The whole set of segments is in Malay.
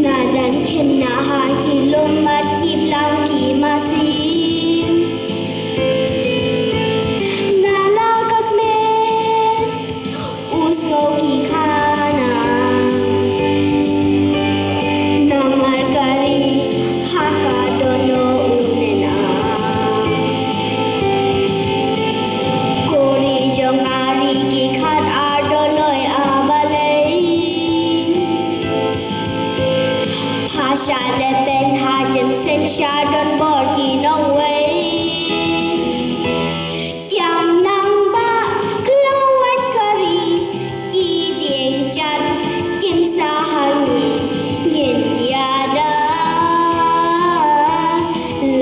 Nadan kena kilomat kiblang kimasin Nalagak me usko kikana Namar kari haka dono unena Kori jongari kikat ardoloy Shale ben hajen sen shadon borki nong way Kiam nang ba klawat kari Ki dieng chan kin sahangi Ngin yada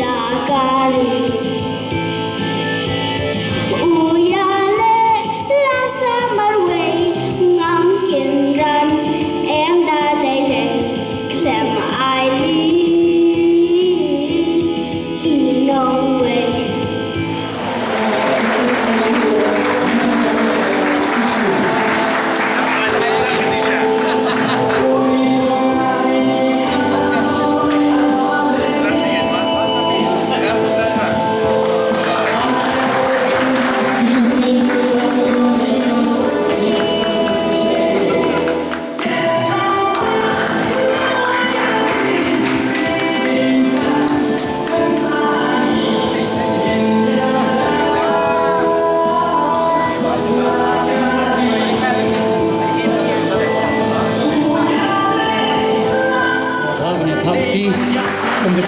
la kari Uyale la samarway Ngam kin ran em da lay lay Clem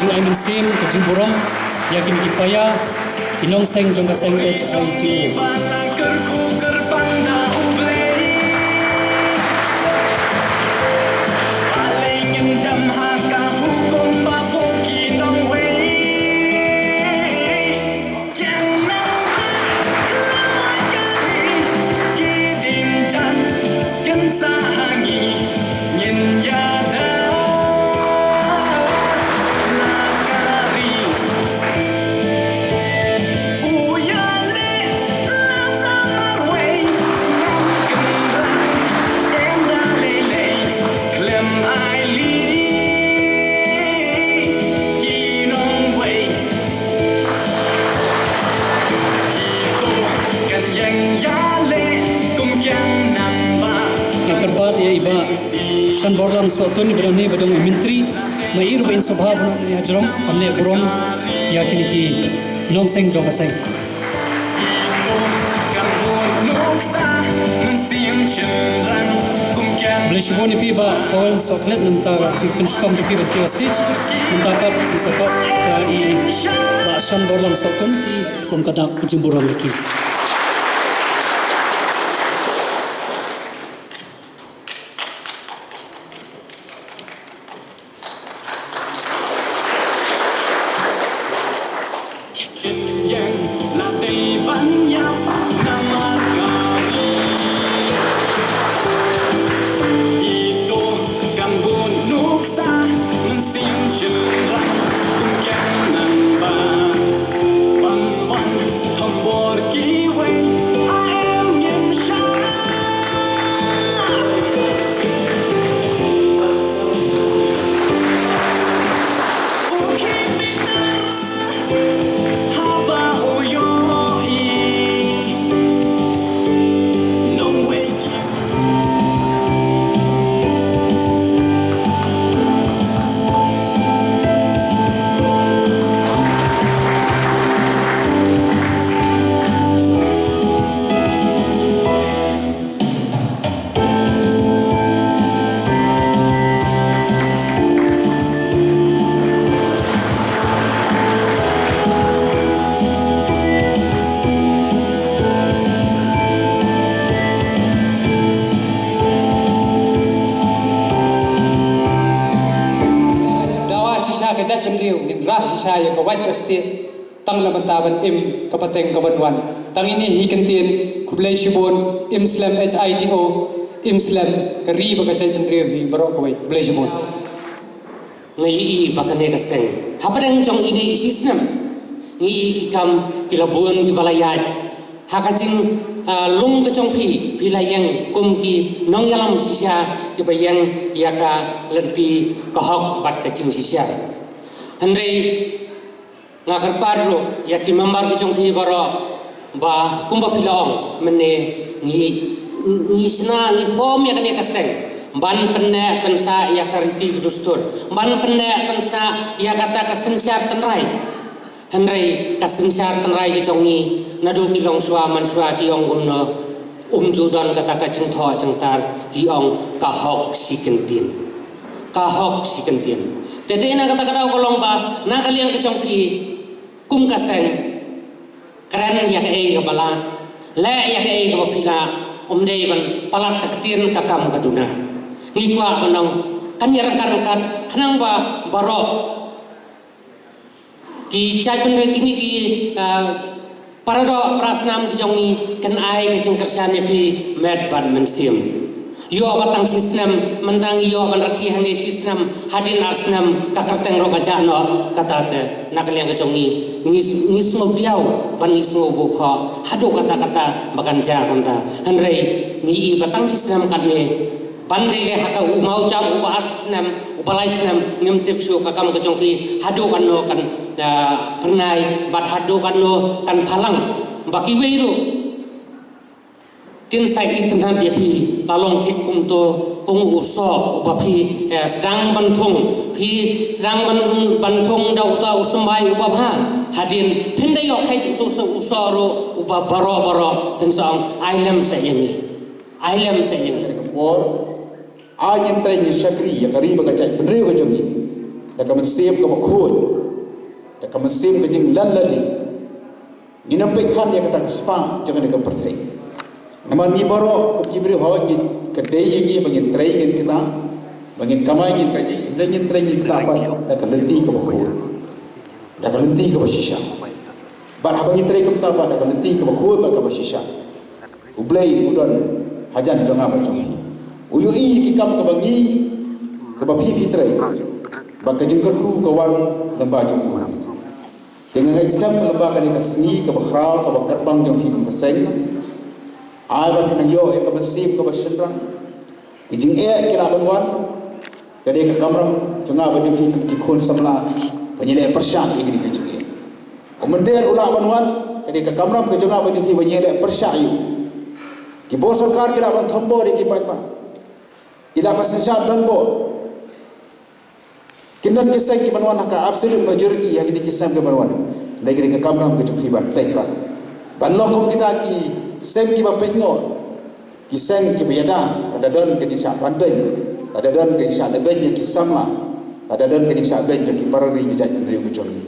Kajing Aimin Sim, Kajing Burong, Yakin Kipaya, Inong Seng Jongka Seng HITO. San Borlang Sotoni Berani Badung Menteri Mair Bain Sobha Bunani Ajrong Amne Burong Yakin Ki Nong Seng Jongka Seng Belishiboni Piba Paul Soklet Nanta Si Penstom Jupi Bertia Stage Nanta Kap Disapa Dari San Borlang Sotoni Ki Kum Kadak Kajing Burong Leki Kajat penriu nindra sisa yang kawat kasti tang na bantaban im kapateng kabanwan tang ini hikentin kublai shibon im slam HITO im slam kari bakajat penriu hi barok kawai kublai shibon ngai i bakane kaseng hapadang jong ini sistem ngi kikam kilabun ki balayat hakacing lung ke chongpi pilayang kum ki nong yalam sisya ki bayang yaka lenti kahok bat kacing sisya handai ngakar padro yaki membar ki chongpi baro ba kumba pilong mene ngi sna ngi form ya kane kaseng ban penne pensa ya kariti dustur ban penne pensa ya kata kasensyar tenrai henrai kasensyar tenrai ki chongi nadu ki long swa man swa ki ong gumno judon kata ka jeng tho jeng tar ki ong kahok sikentin tede na kata kata kolong ba na kalian ki chongki kum kaseng keren ya ke bala le ya ke pila dei ban palat taktin kakam kaduna ngikwa menang kan ya rekan-rekan kenang ba barok ki cai pen kini ki parado prasnam ki jongi kan ai ke jengkersan pi med ban mensim yo batang sistem mentang yo ban rakhi hange sistem hadin asnam kakarteng rokajano katate nakaliang ke jongi ngis diau ban ngis bukho hado kata-kata bakanja konta henrei ni batang sistem katne pandai le haka umau jam uba asnam ubalai snam ngemtip shu kakam ke jongri hado kanno kan pernai bat hado kanno kan palang baki weiru tin sai itanan dia pi lalong thik kum to kung uso ba pi sedang banthong dau ta usmai uba bha hadin phindai yok khai tu so usoro uba baro tensong ailem sa yangi or ayin trai ni sakri ya kari ba kacai benriu ka jongi da kam sim ka khoi da kam sim ka jing lan lali ginam pe khan ya kata spa jangan ka perthai naman ni baro ko kibri ho ni kedai yangi bangin trai ngin kita bangin kamai ngin kaji ngin trai ngin kita apa da ka lenti ka khoi da ka lenti ka shisha bar habangin trai ka apa da ka lenti ka khoi ba ka shisha ublai udon hajan jonga ba jongi uyu i ki kam ka bangi ka ba phi trai ba ka jing ka ku ka wan lamba jongu dengan iskam lamba ka ni ka sni ka ba khrau ka ba karbang jong fi ka seng ai ba pinang yo ka ba sip ka ba shenrang ki jing e ki la ban wan ka de ka kamram jonga ba jong fi ki khon samla banyele persyak ki ni ka jing o mender ula ban wan ka de ka kamram ka jonga ba jong fi banyele persyak yu ki bo sarkar ki la ban thambo ri ki pa ila pasensya dan bo kinan kisah ki banwan ka absolute majority yang ini kisah ke banwan lagi ke kamram ke chukhiban tekpa banlo kita ki sem ki ba pengo ki sem ki bayada ada don ke kisah pandai ada don ke kisah leben ki samla ada don ke kisah ben ki parari ki jat ndri ku choni